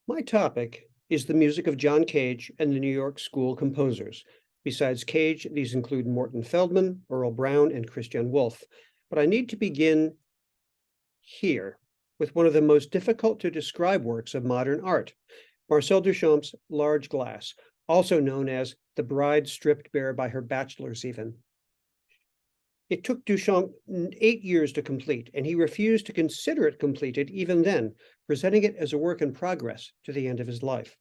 My topic is the music of John Cage and the New York School composers. Besides Cage, these include Morton Feldman, Earl Brown, and Christian Wolff. But I need to begin here with one of the most difficult to describe works of modern art, Marcel Duchamp's Large Glass, also known as The Bride Stripped Bare by Her Bachelors even. It took Duchamp 8 years to complete, and he refused to consider it completed even then, presenting it as a work in progress to the end of his life.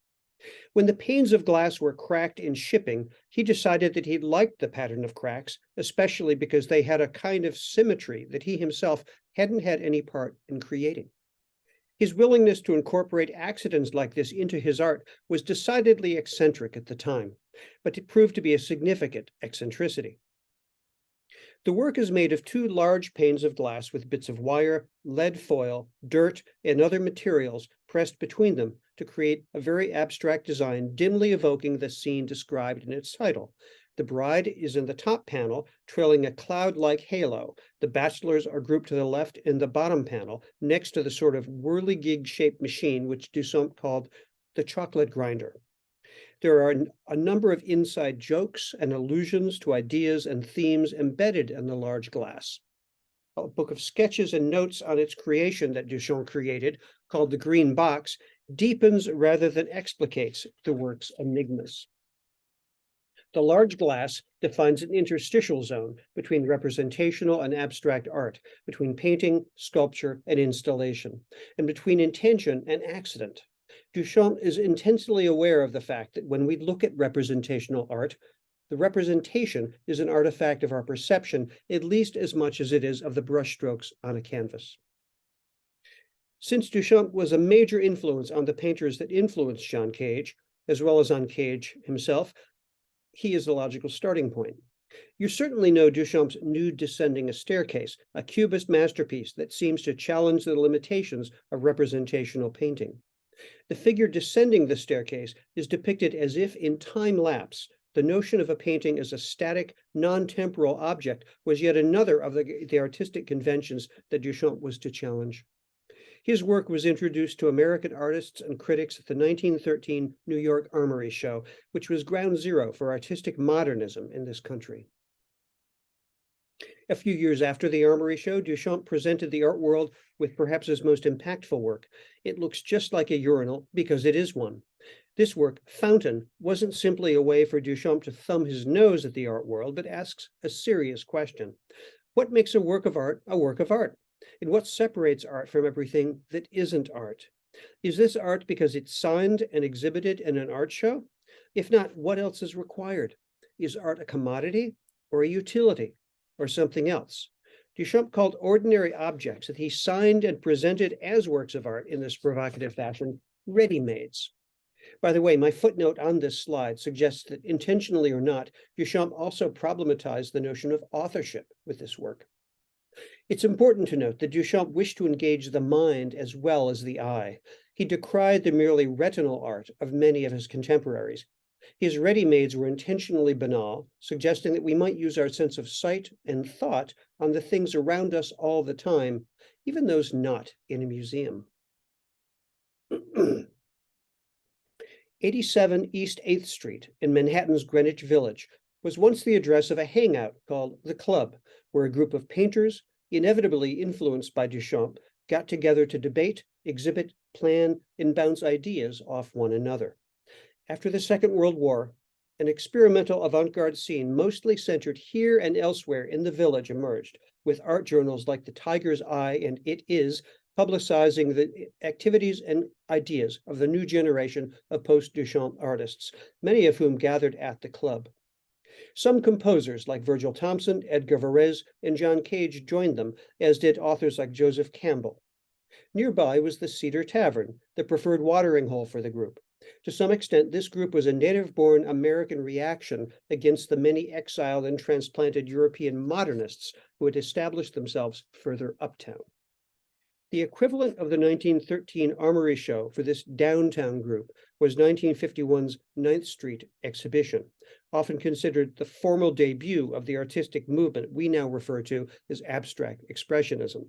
When the panes of glass were cracked in shipping, he decided that he liked the pattern of cracks, especially because they had a kind of symmetry that he himself hadn't had any part in creating. His willingness to incorporate accidents like this into his art was decidedly eccentric at the time, but it proved to be a significant eccentricity. The work is made of two large panes of glass with bits of wire, lead foil, dirt, and other materials pressed between them to create a very abstract design, dimly evoking the scene described in its title. The bride is in the top panel, trailing a cloud-like halo. The bachelors are grouped to the left in the bottom panel, next to the sort of whirligig-shaped machine which Duchamp called the chocolate grinder. There are a number of inside jokes and allusions to ideas and themes embedded in the large glass. A book of sketches and notes on its creation that Duchamp created, called The Green Box, deepens rather than explicates the work's enigmas. The large glass defines an interstitial zone between representational and abstract art, between painting, sculpture, and installation, and between intention and accident. Duchamp is intensely aware of the fact that when we look at representational art, the representation is an artifact of our perception at least as much as it is of the brushstrokes on a canvas. Since Duchamp was a major influence on the painters that influenced John Cage, as well as on Cage himself, he is the logical starting point. You certainly know Duchamp's Nude Descending a Staircase, a cubist masterpiece that seems to challenge the limitations of representational painting. The figure descending the staircase is depicted as if in time lapse. The notion of a painting as a static, non-temporal object was yet another of the artistic conventions that Duchamp was to challenge. His work was introduced to American artists and critics at the 1913 New York Armory Show, which was ground zero for artistic modernism in this country. A few years after the Armory Show, Duchamp presented the art world with perhaps his most impactful work. It looks just like a urinal because it is one. This work, Fountain, wasn't simply a way for Duchamp to thumb his nose at the art world, but asks a serious question. What makes a work of art a work of art? And what separates art from everything that isn't art? Is this art because it's signed and exhibited in an art show? If not, what else is required? Is art a commodity or a utility or something else? Duchamp called ordinary objects that he signed and presented as works of art in this provocative fashion ready-mades. By the way, my footnote on this slide suggests that intentionally or not, Duchamp also problematized the notion of authorship with this work. It's important to note that Duchamp wished to engage the mind as well as the eye. He decried the merely retinal art of many of his contemporaries. His ready-mades were intentionally banal, suggesting that we might use our sense of sight and thought on the things around us all the time, even those not in a museum. 87 East 8th Street in Manhattan's Greenwich Village was once the address of a hangout called The Club, where a group of painters, inevitably influenced by Duchamp, got together to debate, exhibit, plan, and bounce ideas off one another. After the Second World War, an experimental avant-garde scene mostly centered here and elsewhere in the village emerged, with art journals like The Tiger's Eye and It Is publicizing the activities and ideas of the new generation of post-Duchamp artists, many of whom gathered at the club. Some composers like Virgil Thomson, Edgar Varese, and John Cage joined them, as did authors like Joseph Campbell. Nearby was the Cedar Tavern, the preferred watering hole for the group. To some extent, this group was a native-born American reaction against the many exiled and transplanted European modernists who had established themselves further uptown. The equivalent of the 1913 Armory Show for this downtown group was 1951's 9th Street exhibition, often considered the formal debut of the artistic movement we now refer to as abstract expressionism.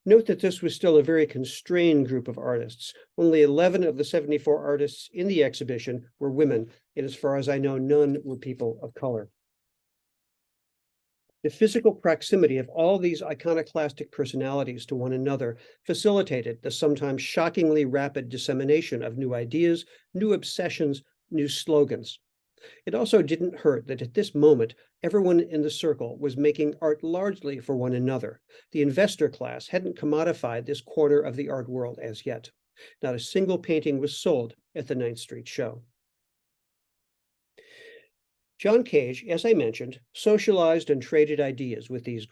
Note that this was still a very constrained group of artists. Only 11 of the 74 artists in the exhibition were women, and as far as I know, none were people of color. The physical proximity of all these iconoclastic personalities to one another facilitated the sometimes shockingly rapid dissemination of new ideas, new obsessions, new slogans. It also didn't hurt that at this moment, everyone in the circle was making art largely for one another. The investor class hadn't commodified this corner of the art world as yet. Not a single painting was sold at the 9th Street show. John Cage, as I mentioned, socialized and traded ideas with these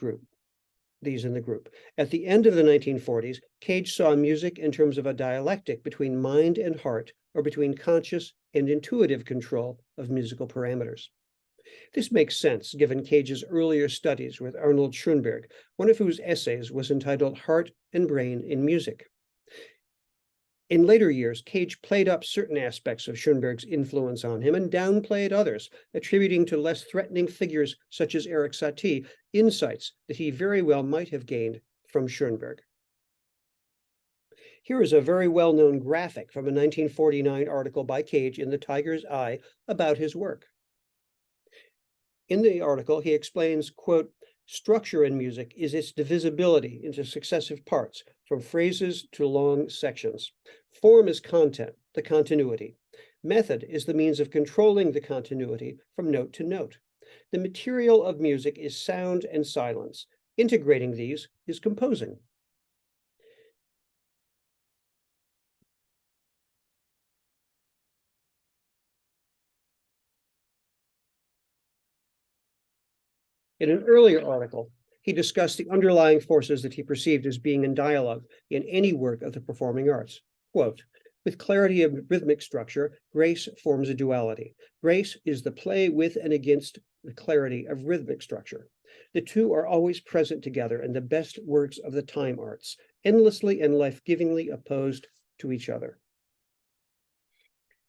in the group. At the end of the 1940s, Cage saw music in terms of a dialectic between mind and heart, or between conscious and intuitive control of musical parameters. This makes sense given Cage's earlier studies with Arnold Schoenberg, one of whose essays was entitled Heart and Brain in Music. In later years, Cage played up certain aspects of Schoenberg's influence on him and downplayed others, attributing to less threatening figures such as Erik Satie insights that he very well might have gained from Schoenberg. Here is a very well-known graphic from a 1949 article by Cage in the Tiger's Eye about his work. In the article, he explains, quote, structure in music is its divisibility into successive parts, from phrases to long sections. Form is content, the continuity. Method is the means of controlling the continuity from note to note. The material of music is sound and silence. Integrating these is composing. In an earlier article, he discussed the underlying forces that he perceived as being in dialogue in any work of the performing arts. Quote, with clarity of rhythmic structure, grace forms a duality. Grace is the play with and against the clarity of rhythmic structure. The two are always present together in the best works of the time arts, endlessly and life-givingly opposed to each other.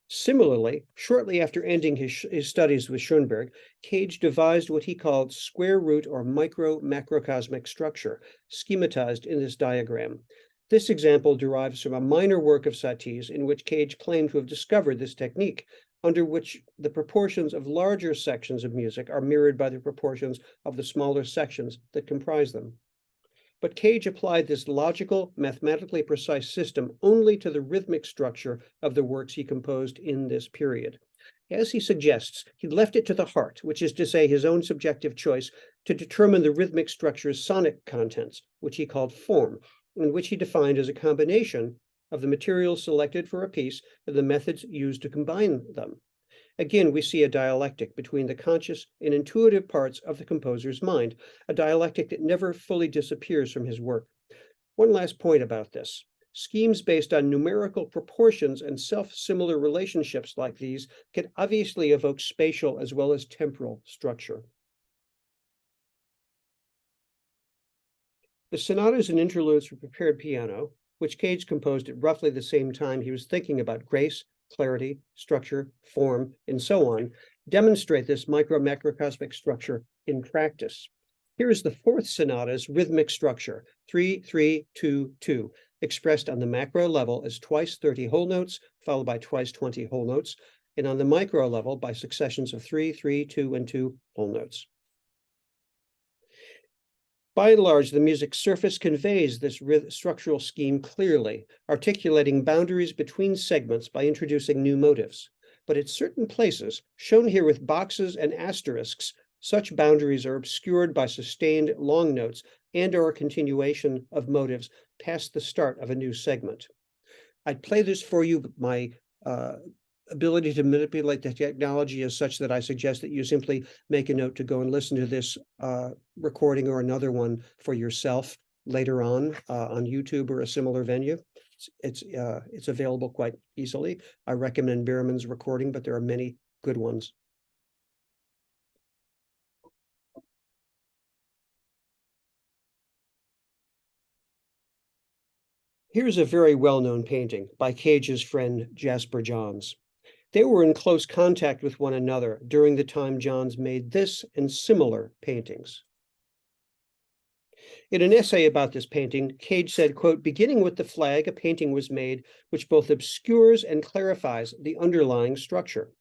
Similarly, shortly after ending his studies with Schoenberg, Cage devised what he called square root or micro-macrocosmic structure, schematized in this diagram. This example derives from a minor work of Satie's in which Cage claimed to have discovered this technique, under which the proportions of larger sections of music are mirrored by the proportions of the smaller sections that comprise them. But Cage applied this logical, mathematically precise system only to the rhythmic structure of the works he composed in this period. As he suggests, he left it to the heart, which is to say his own subjective choice, to determine the rhythmic structure's sonic contents, which he called form, and which he defined as a combination of the materials selected for a piece and the methods used to combine them. Again, we see a dialectic between the conscious and intuitive parts of the composer's mind, a dialectic that never fully disappears from his work. One last point about this. Schemes based on numerical proportions and self-similar relationships like these can obviously evoke spatial as well as temporal structure. The sonatas and interludes for prepared piano, which Cage composed at roughly the same time he was thinking about grace, clarity, structure, form, and so on, demonstrate this micro-macrocosmic structure in practice. Here is the fourth sonata's rhythmic structure, 3-3-2-2, expressed on the macro level as twice 30 whole notes, followed by twice 20 whole notes, and on the micro level by successions of 3, 3, 2, and 2 whole notes. By and large, the music surface conveys this structural scheme clearly, articulating boundaries between segments by introducing new motives. But at certain places, shown here with boxes and asterisks, such boundaries are obscured by sustained long notes and/or a continuation of motives past the start of a new segment. I'd play this for you, but my ability to manipulate the technology is such that I suggest that you simply make a note to go and listen to this recording or another one for yourself later on YouTube or a similar venue. It's available quite easily. I recommend Bierman's recording, but there are many good ones. Here's a very well-known painting by Cage's friend Jasper Johns. They were in close contact with one another during the time Johns made this and similar paintings. In an essay about this painting, Cage said, quote, "Beginning with the flag, a painting was made which both obscures and clarifies the underlying structure.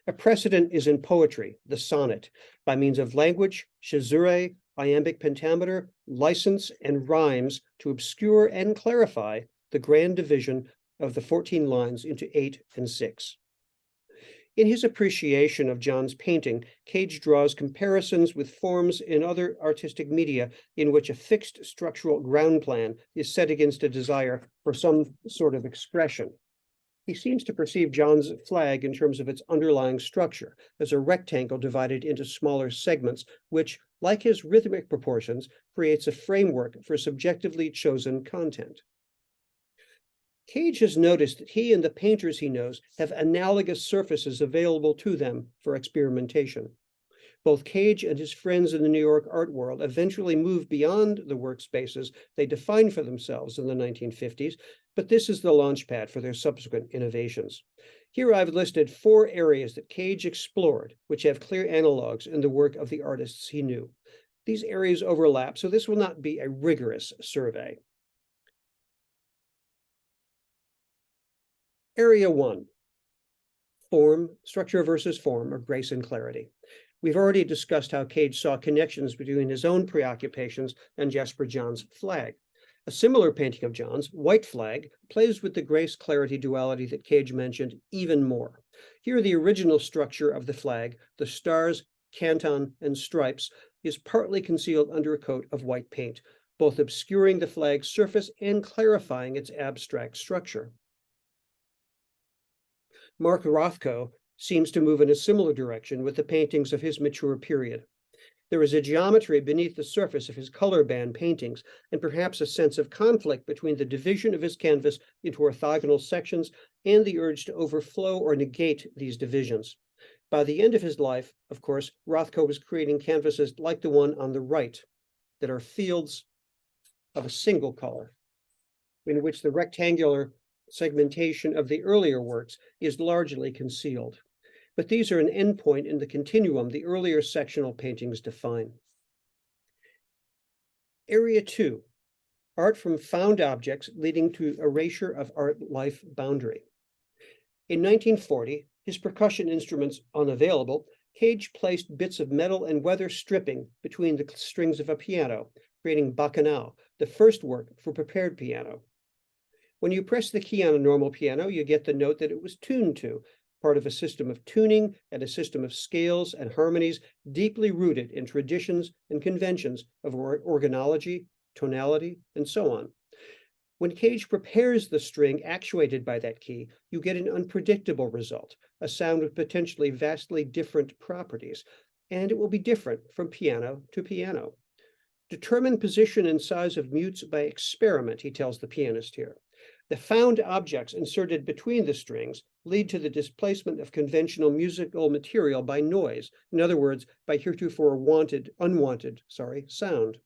A precedent is in poetry, the sonnet, by means of language, caesure, iambic pentameter, license, and rhymes to obscure and clarify the grand division of the 14 lines into 8 and 6. In his appreciation of John's painting, Cage draws comparisons with forms in other artistic media in which a fixed structural ground plan is set against a desire for some sort of expression. He seems to perceive John's flag in terms of its underlying structure as a rectangle divided into smaller segments, which, like his rhythmic proportions, creates a framework for subjectively chosen content. Cage has noticed that he and the painters he knows have analogous surfaces available to them for experimentation. Both Cage and his friends in the New York art world eventually moved beyond the workspaces they defined for themselves in the 1950s, but this is the launchpad for their subsequent innovations. Here I've listed 4 areas that Cage explored, which have clear analogs in the work of the artists he knew. These areas overlap, so this will not be a rigorous survey. Area 1, form, structure versus form, or grace and clarity. We've already discussed how Cage saw connections between his own preoccupations and Jasper John's flag. A similar painting of John's, White Flag, plays with the grace-clarity duality that Cage mentioned even more. Here, the original structure of the flag, the stars, canton, and stripes, is partly concealed under a coat of white paint, both obscuring the flag's surface and clarifying its abstract structure. Mark Rothko seems to move in a similar direction with the paintings of his mature period. There is a geometry beneath the surface of his color band paintings, and perhaps a sense of conflict between the division of his canvas into orthogonal sections and the urge to overflow or negate these divisions. By the end of his life, of course, Rothko was creating canvases like the one on the right, that are fields of a single color, in which the rectangular segmentation of the earlier works is largely concealed. But these are an endpoint in the continuum the earlier sectional paintings define. Area 2, art from found objects leading to erasure of art-life boundary. In 1940, his percussion instruments unavailable, Cage placed bits of metal and weather stripping between the strings of a piano, creating Bacchanal, the first work for prepared piano. When you press the key on a normal piano, you get the note that it was tuned to, part of a system of tuning and a system of scales and harmonies deeply rooted in traditions and conventions of organology, tonality, and so on. When Cage prepares the string actuated by that key, you get an unpredictable result, a sound with potentially vastly different properties, and it will be different from piano to piano. Determine position and size of mutes by experiment, he tells the pianist here. The found objects inserted between the strings lead to the displacement of conventional musical material by noise, in other words, by heretofore unwanted sound.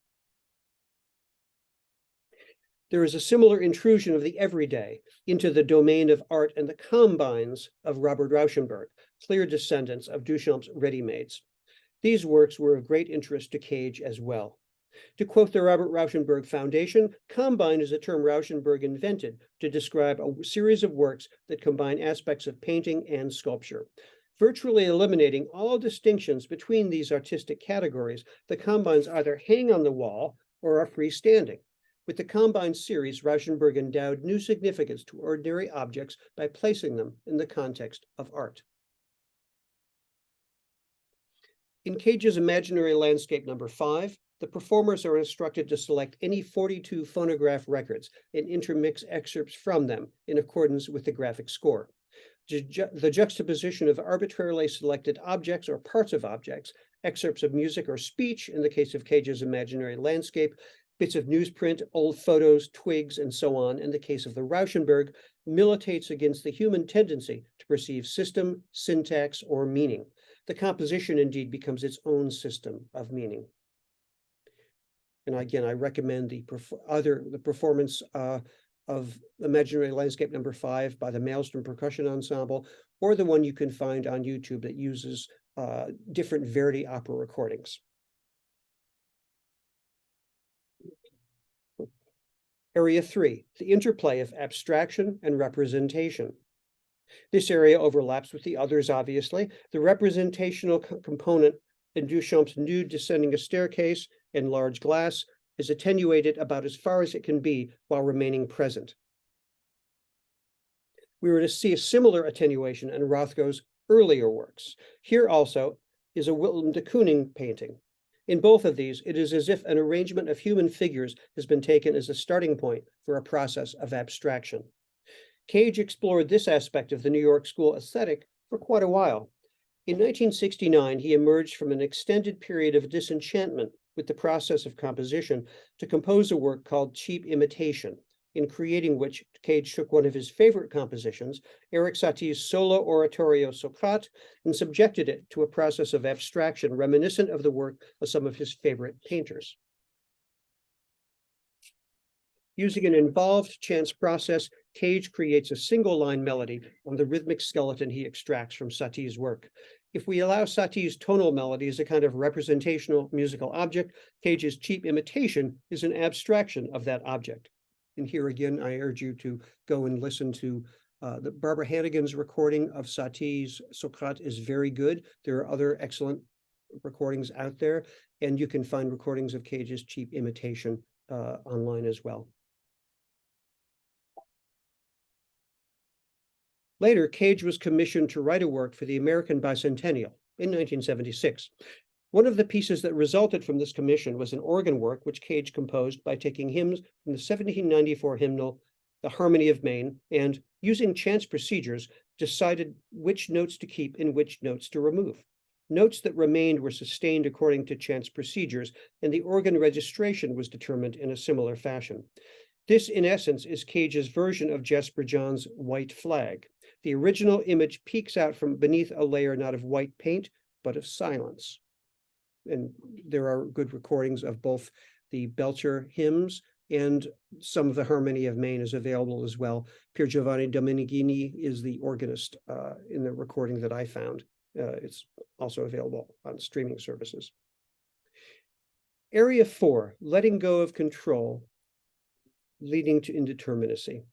There is a similar intrusion of the everyday into the domain of art and the combines of Robert Rauschenberg, clear descendants of Duchamp's ready-mades. These works were of great interest to Cage as well. To quote the Robert Rauschenberg Foundation, combine is a term Rauschenberg invented to describe a series of works that combine aspects of painting and sculpture. Virtually eliminating all distinctions between these artistic categories, the combines either hang on the wall or are freestanding. With the combine series, Rauschenberg endowed new significance to ordinary objects by placing them in the context of art. In Cage's imaginary landscape number 5, the performers are instructed to select any 42 phonograph records and intermix excerpts from them in accordance with the graphic score. The juxtaposition of arbitrarily selected objects or parts of objects, excerpts of music or speech in the case of Cage's imaginary landscape, bits of newsprint, old photos, twigs, and so on in the case of the Rauschenberg, militates against the human tendency to perceive system, syntax, or meaning. The composition indeed becomes its own system of meaning. And again, I recommend the performance of Imaginary Landscape number 5 by the Maelstrom Percussion Ensemble, or the one you can find on YouTube that uses different Verdi opera recordings. Area 3, the interplay of abstraction and representation. This area overlaps with the others, obviously. The representational component in Duchamp's nude descending a staircase in large glass is attenuated about as far as it can be while remaining present. We were to see a similar attenuation in Rothko's earlier works. Here also is a Willem de Kooning painting. In both of these, it is as if an arrangement of human figures has been taken as a starting point for a process of abstraction. Cage explored this aspect of the New York School aesthetic for quite a while. In 1969, he emerged from an extended period of disenchantment with the process of composition to compose a work called Cheap Imitation, in creating which Cage took one of his favorite compositions, Erik Satie's solo oratorio Socrate, and subjected it to a process of abstraction reminiscent of the work of some of his favorite painters. Using an involved chance process, Cage creates a single-line melody on the rhythmic skeleton he extracts from Satie's work. If we allow Satie's tonal melody as a kind of representational musical object, Cage's Cheap Imitation is an abstraction of that object. And here again, I urge you to go and listen to the Barbara Hannigan's recording of Satie's Socrate is very good. There are other excellent recordings out there, and you can find recordings of Cage's Cheap Imitation online as well. Later, Cage was commissioned to write a work for the American Bicentennial in 1976. One of the pieces that resulted from this commission was an organ work which Cage composed by taking hymns from the 1794 hymnal, The Harmony of Maine, and, using chance procedures, decided which notes to keep and which notes to remove. Notes that remained were sustained according to chance procedures, and the organ registration was determined in a similar fashion. This, in essence, is Cage's version of Jasper John's White Flag. The original image peeks out from beneath a layer not of white paint, but of silence. And there are good recordings of both the Belcher hymns and some of the Harmony of Maine is available as well. Pier Giovanni Domenghini is the organist in the recording that I found. It's also available on streaming services. Area 4, letting go of control, leading to indeterminacy.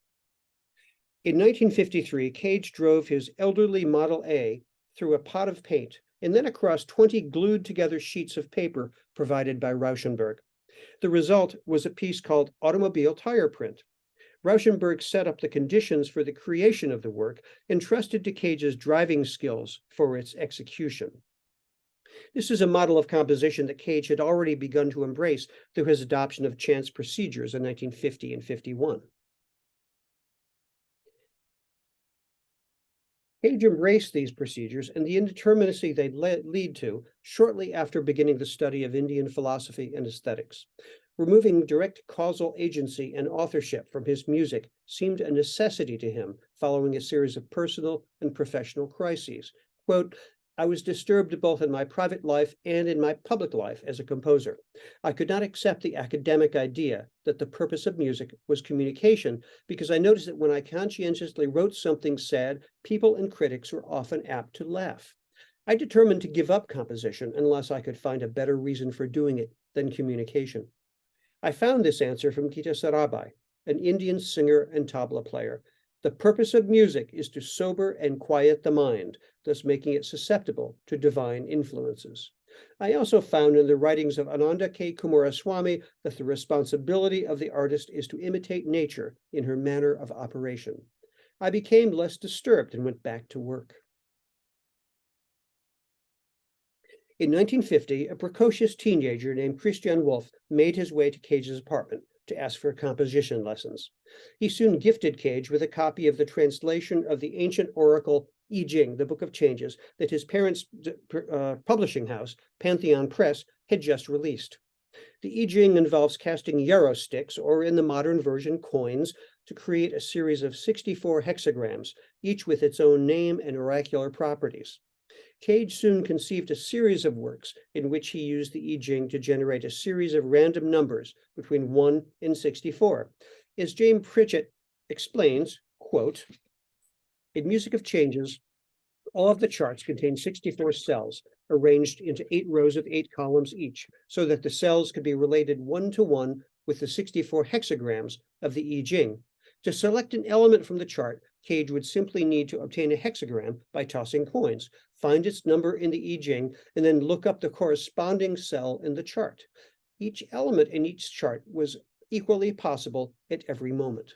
In 1953, Cage drove his elderly Model A through a pot of paint and then across 20 glued together sheets of paper provided by Rauschenberg. The result was a piece called Automobile Tire Print. Rauschenberg set up the conditions for the creation of the work and trusted to Cage's driving skills for its execution. This is a model of composition that Cage had already begun to embrace through his adoption of chance procedures in 1950 and 51. Cage embraced these procedures and the indeterminacy they lead to shortly after beginning the study of Indian philosophy and aesthetics. Removing direct causal agency and authorship from his music seemed a necessity to him following a series of personal and professional crises. Quote, I was disturbed both in my private life and in my public life as a composer. I could not accept the academic idea that the purpose of music was communication because I noticed that when I conscientiously wrote something sad, people and critics were often apt to laugh. I determined to give up composition unless I could find a better reason for doing it than communication. I found this answer from Gita Sarabhai, an Indian singer and tabla player. The purpose of music is to sober and quiet the mind, thus making it susceptible to divine influences. I also found in the writings of Ananda K. Coomaraswamy that the responsibility of the artist is to imitate nature in her manner of operation. I became less disturbed and went back to work. In 1950, a precocious teenager named Christian Wolff made his way to Cage's apartment to ask for composition lessons. He soon gifted Cage with a copy of the translation of the ancient oracle I Ching, the Book of Changes, that his parents' publishing house, Pantheon Press, had just released. The I Ching involves casting yarrow sticks, or in the modern version, coins, to create a series of 64 hexagrams, each with its own name and oracular properties. Cage soon conceived a series of works in which he used the I Ching to generate a series of random numbers between 1 and 64. As James Pritchett explains, quote, in Music of Changes, all of the charts contain 64 cells arranged into 8 rows of 8 columns each, so that the cells could be related one to one with the 64 hexagrams of the I Ching. To select an element from the chart, Cage would simply need to obtain a hexagram by tossing coins, find its number in the I Ching, and then look up the corresponding cell in the chart. Each element in each chart was equally possible at every moment.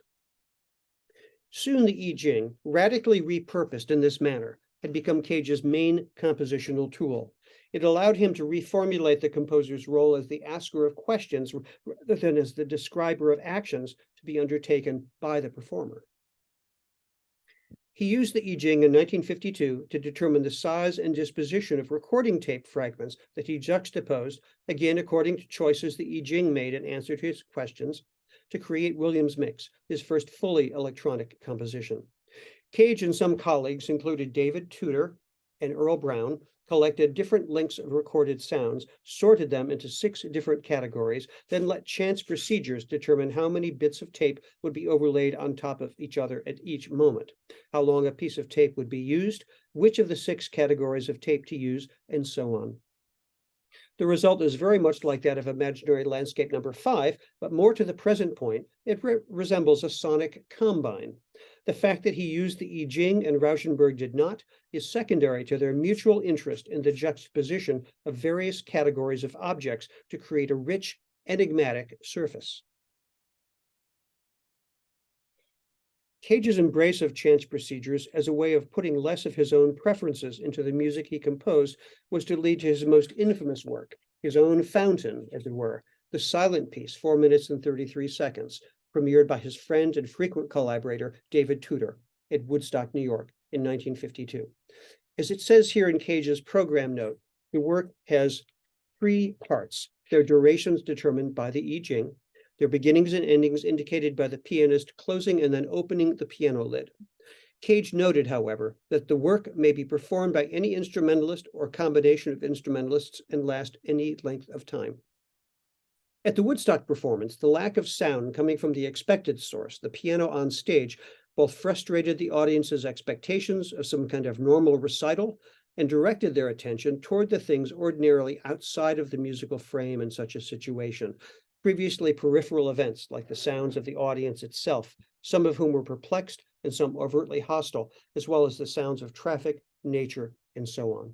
Soon the I Ching, radically repurposed in this manner, had become Cage's main compositional tool. It allowed him to reformulate the composer's role as the asker of questions rather than as the describer of actions to be undertaken by the performer. He used the I Ching in 1952 to determine the size and disposition of recording tape fragments that he juxtaposed, again according to choices the I Ching made in answer to his questions, to create Williams' Mix, his first fully electronic composition. Cage and some colleagues, included David Tudor and Earl Brown, collected different lengths of recorded sounds, sorted them into 6 different categories, then let chance procedures determine how many bits of tape would be overlaid on top of each other at each moment, how long a piece of tape would be used, which of the 6 categories of tape to use, and so on. The result is very much like that of Imaginary Landscape number 5, but more to the present point, it resembles a sonic combine. The fact that he used the I Ching and Rauschenberg did not is secondary to their mutual interest in the juxtaposition of various categories of objects to create a rich, enigmatic surface. Cage's embrace of chance procedures as a way of putting less of his own preferences into the music he composed was to lead to his most infamous work, his own fountain, as it were, the silent piece, 4 minutes and 33 seconds, premiered by his friend and frequent collaborator, David Tudor, at Woodstock, New York, in 1952. As it says here in Cage's program note, the work has 3 parts, their durations determined by the I Ching, their beginnings and endings indicated by the pianist closing and then opening the piano lid. Cage noted, however, that the work may be performed by any instrumentalist or combination of instrumentalists and last any length of time. At the Woodstock performance, the lack of sound coming from the expected source, the piano on stage, both frustrated the audience's expectations of some kind of normal recital and directed their attention toward the things ordinarily outside of the musical frame in such a situation, previously peripheral events like the sounds of the audience itself, some of whom were perplexed and some overtly hostile, as well as the sounds of traffic, nature, and so on.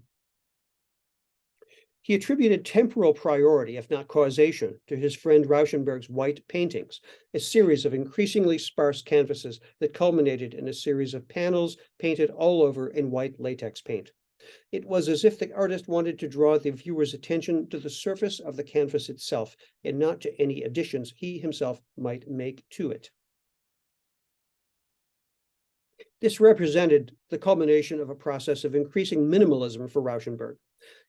He attributed temporal priority, if not causation, to his friend Rauschenberg's white paintings, a series of increasingly sparse canvases that culminated in a series of panels painted all over in white latex paint. It was as if the artist wanted to draw the viewer's attention to the surface of the canvas itself, and not to any additions he himself might make to it. This represented the culmination of a process of increasing minimalism for Rauschenberg.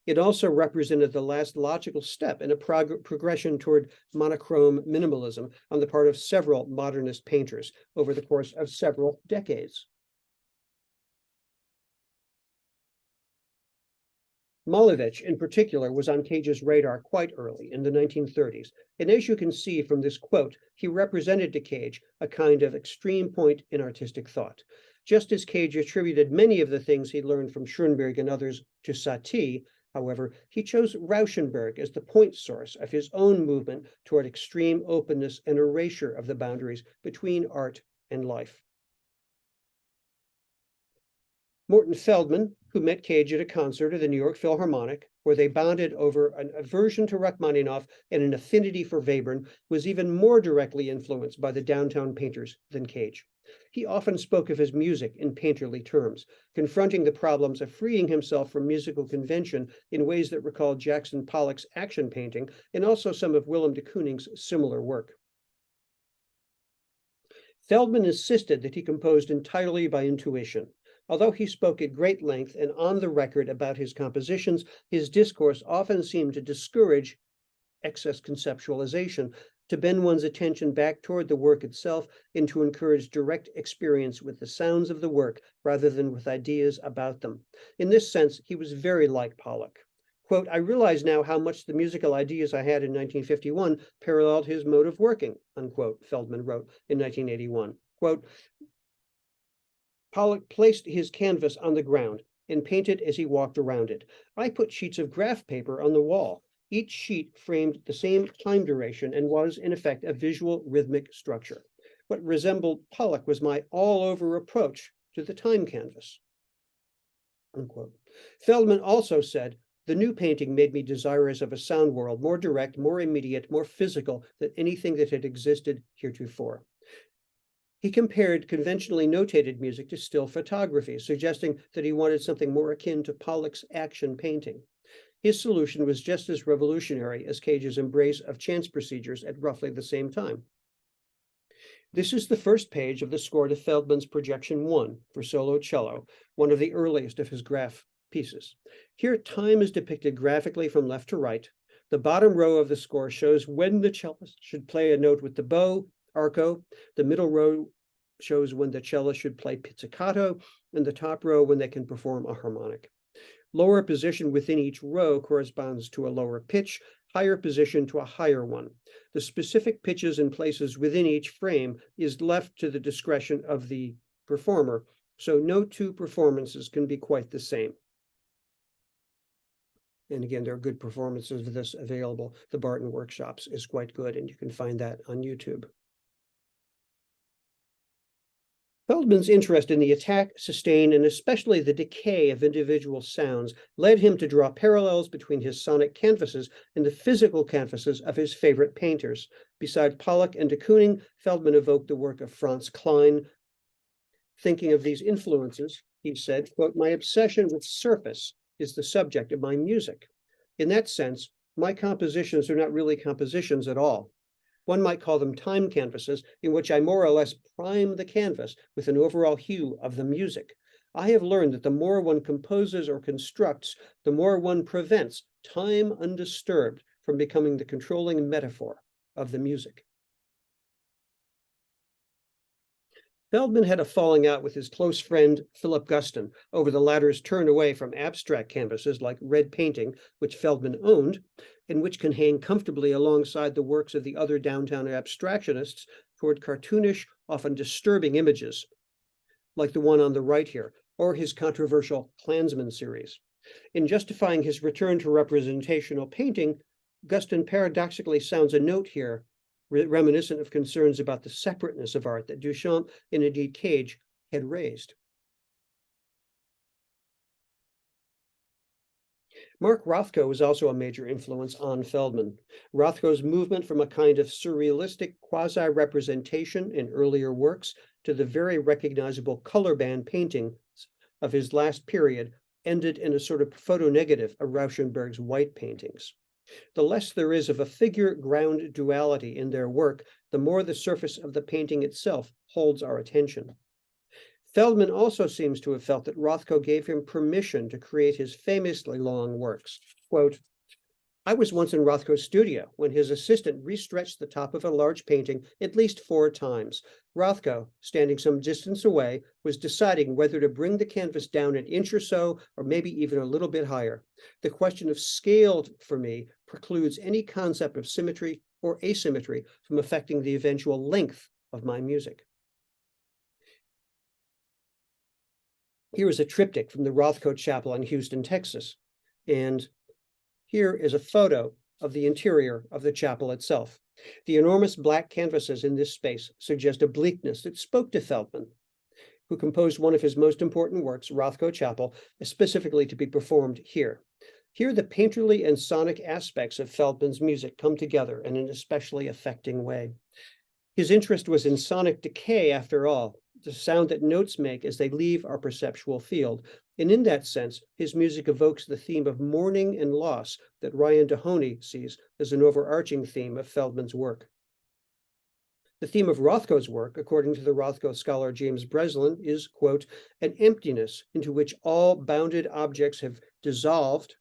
It also represented the last logical step in a progression toward monochrome minimalism on the part of several modernist painters over the course of several decades. Malevich, in particular, was on Cage's radar quite early in the 1930s, and as you can see from this quote, he represented to Cage a kind of extreme point in artistic thought. Just as Cage attributed many of the things he learned from Schoenberg and others to Satie, however, he chose Rauschenberg as the point source of his own movement toward extreme openness and erasure of the boundaries between art and life. Morton Feldman, who met Cage at a concert at the New York Philharmonic, where they bonded over an aversion to Rachmaninoff and an affinity for Webern, was even more directly influenced by the downtown painters than Cage. He often spoke of his music in painterly terms, confronting the problems of freeing himself from musical convention in ways that recalled Jackson Pollock's action painting and also some of Willem de Kooning's similar work. Feldman insisted that he composed entirely by intuition. Although he spoke at great length and on the record about his compositions, his discourse often seemed to discourage excess conceptualization, to bend one's attention back toward the work itself, and to encourage direct experience with the sounds of the work rather than with ideas about them. In this sense, he was very like Pollock. Quote, "I realize now how much the musical ideas I had in 1951 paralleled his mode of working," unquote, Feldman wrote in 1981. Quote, "Pollock placed his canvas on the ground and painted as he walked around it. I put sheets of graph paper on the wall. Each sheet framed the same time duration and was, in effect, a visual rhythmic structure. What resembled Pollock was my all-over approach to the time canvas. Unquote. Feldman also said, the new painting made me desirous of a sound world, more direct, more immediate, more physical than anything that had existed heretofore. He compared conventionally notated music to still photography, suggesting that he wanted something more akin to Pollock's action painting. His solution was just as revolutionary as Cage's embrace of chance procedures at roughly the same time. This is the first page of the score to Feldman's Projection 1 for solo cello, one of the earliest of his graph pieces. Here, time is depicted graphically from left to right. The bottom row of the score shows when the cellist should play a note with the bow, arco. The middle row shows when the cellist should play pizzicato, and the top row when they can perform a harmonic. Lower position within each row corresponds to a lower pitch, higher position to a higher one. The specific pitches and places within each frame is left to the discretion of the performer, so no two performances can be quite the same. And again, there are good performances of this available. The Barton Workshops is quite good, and you can find that on YouTube. Feldman's interest in the attack, sustain, and especially the decay of individual sounds led him to draw parallels between his sonic canvases and the physical canvases of his favorite painters. Beside Pollock and de Kooning, Feldman evoked the work of Franz Klein. Thinking of these influences, he said, quote, my obsession with surface is the subject of my music. In that sense, my compositions are not really compositions at all. One might call them time canvases, in which I more or less prime the canvas with an overall hue of the music. I have learned that the more one composes or constructs, the more one prevents time undisturbed from becoming the controlling metaphor of the music. Feldman had a falling out with his close friend Philip Guston over the latter's turn away from abstract canvases like red painting, which Feldman owned, and which can hang comfortably alongside the works of the other downtown abstractionists, toward cartoonish, often disturbing images, like the one on the right here, or his controversial Klansman series. In justifying his return to representational painting, Guston paradoxically sounds a note here reminiscent of concerns about the separateness of art that Duchamp and indeed Cage had raised. Mark Rothko was also a major influence on Feldman. Rothko's movement from a kind of surrealistic quasi-representation in earlier works to the very recognizable color band paintings of his last period ended in a sort of photonegative of Rauschenberg's white paintings. The less there is of a figure-ground duality in their work, the more the surface of the painting itself holds our attention. Feldman also seems to have felt that Rothko gave him permission to create his famously long works. Quote, I was once in Rothko's studio when his assistant restretched the top of a large painting at least 4 times. Rothko, standing some distance away, was deciding whether to bring the canvas down an inch or so, or maybe even a little bit higher. The question of scale, for me, precludes any concept of symmetry or asymmetry from affecting the eventual length of my music. Here is a triptych from the Rothko Chapel in Houston, Texas, and here is a photo of the interior of the chapel itself. The enormous black canvases in this space suggest a bleakness that spoke to Feldman, who composed one of his most important works, Rothko Chapel, specifically to be performed here. Here, the painterly and sonic aspects of Feldman's music come together in an especially affecting way. His interest was in sonic decay, after all, the sound that notes make as they leave our perceptual field. And in that sense, his music evokes the theme of mourning and loss that Ryan Dohoney sees as an overarching theme of Feldman's work. The theme of Rothko's work, according to the Rothko scholar James Breslin, is, quote, an emptiness into which all bounded objects have dissolved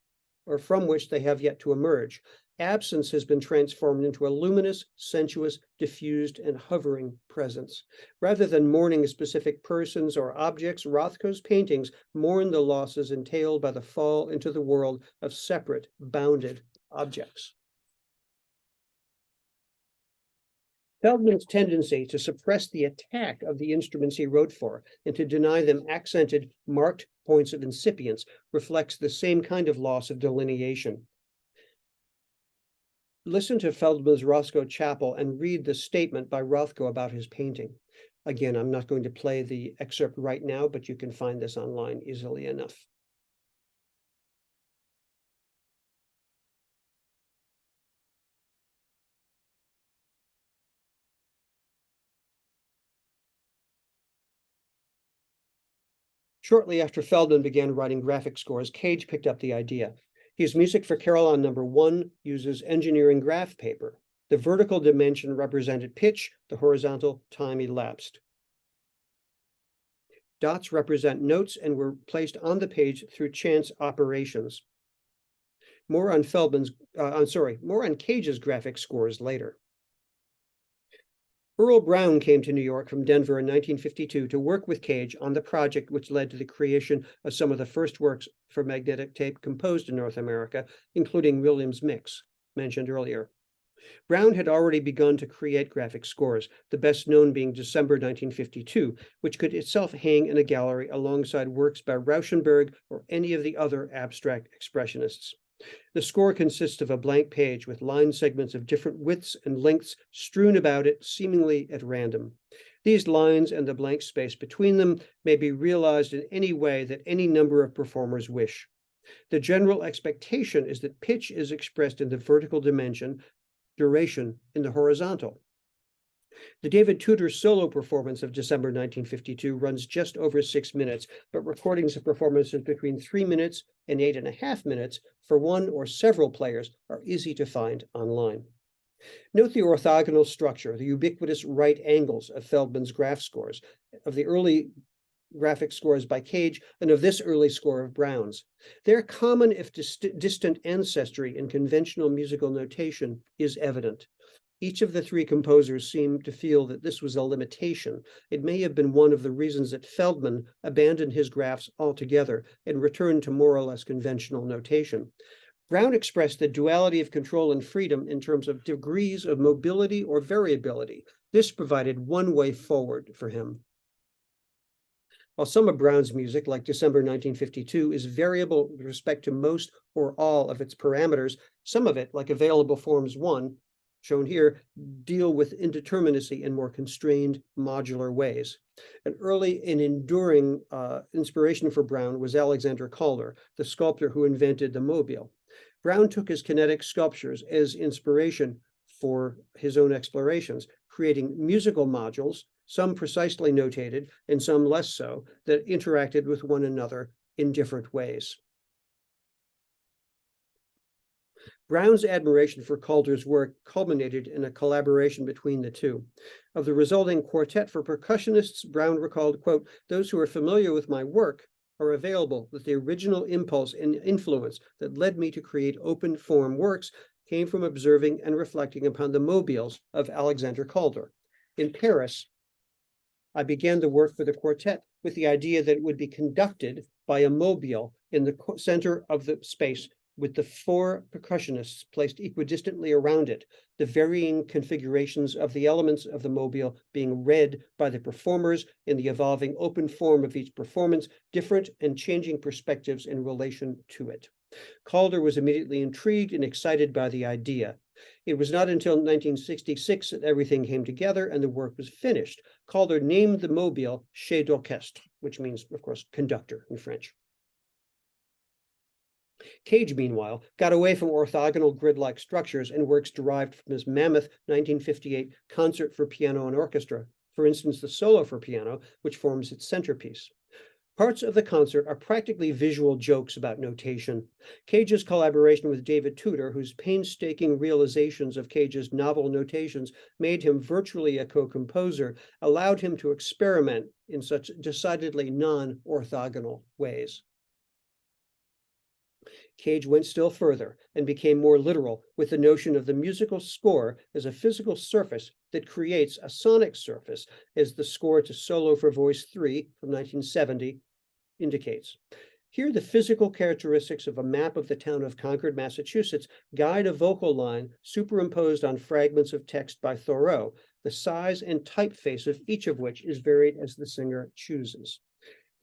or from which they have yet to emerge. Absence has been transformed into a luminous, sensuous, diffused, and hovering presence. Rather than mourning specific persons or objects, Rothko's paintings mourn the losses entailed by the fall into the world of separate, bounded objects. Feldman's tendency to suppress the attack of the instruments he wrote for and to deny them accented, marked points of incipience reflects the same kind of loss of delineation. Listen to Feldman's Roscoe Chapel and read the statement by Rothko about his painting. Again, I'm not going to play the excerpt right now, but you can find this online easily enough. Shortly after Feldman began writing graphic scores, Cage picked up the idea. His music for Caroline No. 1 uses engineering graph paper. The vertical dimension represented pitch, the horizontal time elapsed. Dots represent notes and were placed on the page through chance operations. More on Cage's graphic scores later. Earl Brown came to New York from Denver in 1952 to work with Cage on the project which led to the creation of some of the first works for magnetic tape composed in North America, including Williams' Mix, mentioned earlier. Brown had already begun to create graphic scores, the best known being December 1952, which could itself hang in a gallery alongside works by Rauschenberg or any of the other abstract expressionists. The score consists of a blank page with line segments of different widths and lengths strewn about it, seemingly at random. These lines and the blank space between them may be realized in any way that any number of performers wish. The general expectation is that pitch is expressed in the vertical dimension, duration in the horizontal. The David Tudor solo performance of December 1952 runs just over 6 minutes, but recordings of performances between 3 minutes and 8.5 minutes for one or several players are easy to find online. Note the orthogonal structure, the ubiquitous right angles of Feldman's graph scores, of the early graphic scores by Cage, and of this early score of Brown's. Their common, if distant ancestry in conventional musical notation is evident. Each of the three composers seemed to feel that this was a limitation. It may have been one of the reasons that Feldman abandoned his graphs altogether and returned to more or less conventional notation. Brown expressed the duality of control and freedom in terms of degrees of mobility or variability. This provided one way forward for him. While some of Brown's music, like December 1952, is variable with respect to most or all of its parameters, some of it, like Available Forms 1, shown here, deal with indeterminacy in more constrained, modular ways. An early and enduring inspiration for Brown was Alexander Calder, the sculptor who invented the mobile. Brown took his kinetic sculptures as inspiration for his own explorations, creating musical modules, some precisely notated and some less so, that interacted with one another in different ways. Brown's admiration for Calder's work culminated in a collaboration between the two. Of the resulting quartet for percussionists, Brown recalled, quote, "Those who are familiar with my work are available with the original impulse and influence that led me to create open form works came from observing and reflecting upon the mobiles of Alexander Calder. In Paris, I began the work for the quartet with the idea that it would be conducted by a mobile in the center of the space with the 4 percussionists placed equidistantly around it, the varying configurations of the elements of the mobile being read by the performers in the evolving open form of each performance, different and changing perspectives in relation to it." Calder was immediately intrigued and excited by the idea. It was not until 1966 that everything came together and the work was finished. Calder named the mobile chef d'orchestre, which means, of course, conductor in French. Cage, meanwhile, got away from orthogonal grid-like structures and works derived from his mammoth 1958 concert for piano and orchestra, for instance, the solo for piano, which forms its centerpiece. Parts of the concert are practically visual jokes about notation. Cage's collaboration with David Tudor, whose painstaking realizations of Cage's novel notations made him virtually a co-composer, allowed him to experiment in such decidedly non-orthogonal ways. Cage went still further and became more literal with the notion of the musical score as a physical surface that creates a sonic surface, as the score to Solo for Voice 3 from 1970 indicates. Here, the physical characteristics of a map of the town of Concord, Massachusetts, guide a vocal line superimposed on fragments of text by Thoreau, the size and typeface of each of which is varied as the singer chooses.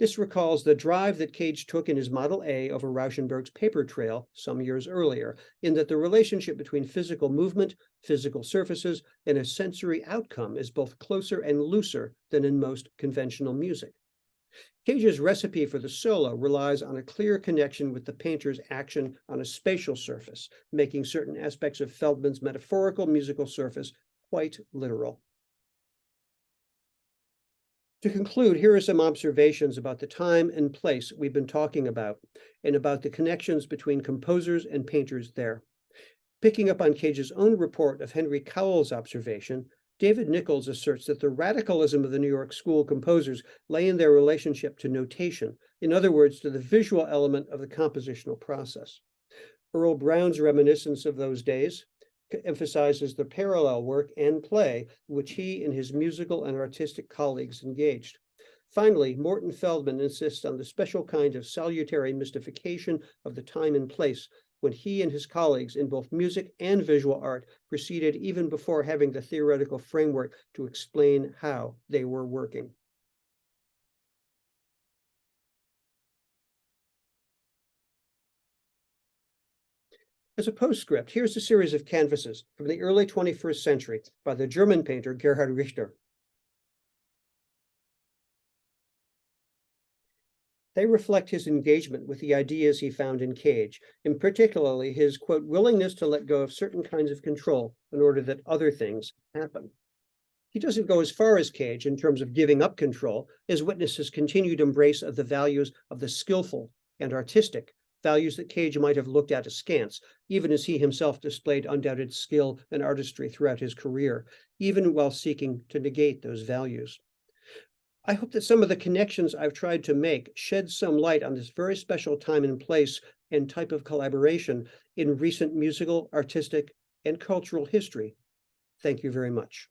This recalls the drive that Cage took in his Model A over Rauschenberg's paper trail some years earlier, in that the relationship between physical movement, physical surfaces, and a sensory outcome is both closer and looser than in most conventional music. Cage's recipe for the solo relies on a clear connection with the painter's action on a spatial surface, making certain aspects of Feldman's metaphorical musical surface quite literal. To conclude, here are some observations about the time and place we've been talking about, and about the connections between composers and painters there. Picking up on Cage's own report of Henry Cowell's observation, David Nichols asserts that the radicalism of the New York School composers lay in their relationship to notation, in other words, to the visual element of the compositional process. Earl Brown's reminiscence of those days emphasizes the parallel work and play in which he and his musical and artistic colleagues engaged. Finally, Morton Feldman insists on the special kind of salutary mystification of the time and place when he and his colleagues in both music and visual art proceeded even before having the theoretical framework to explain how they were working. As a postscript, here's a series of canvases from the early 21st century by the German painter Gerhard Richter. They reflect his engagement with the ideas he found in Cage, and particularly his, quote, willingness to let go of certain kinds of control in order that other things happen. He doesn't go as far as Cage in terms of giving up control, as witness his continued embrace of the values of the skillful and artistic, values that Cage might have looked at askance, even as he himself displayed undoubted skill and artistry throughout his career, even while seeking to negate those values. I hope that some of the connections I've tried to make shed some light on this very special time and place and type of collaboration in recent musical, artistic, and cultural history. Thank you very much.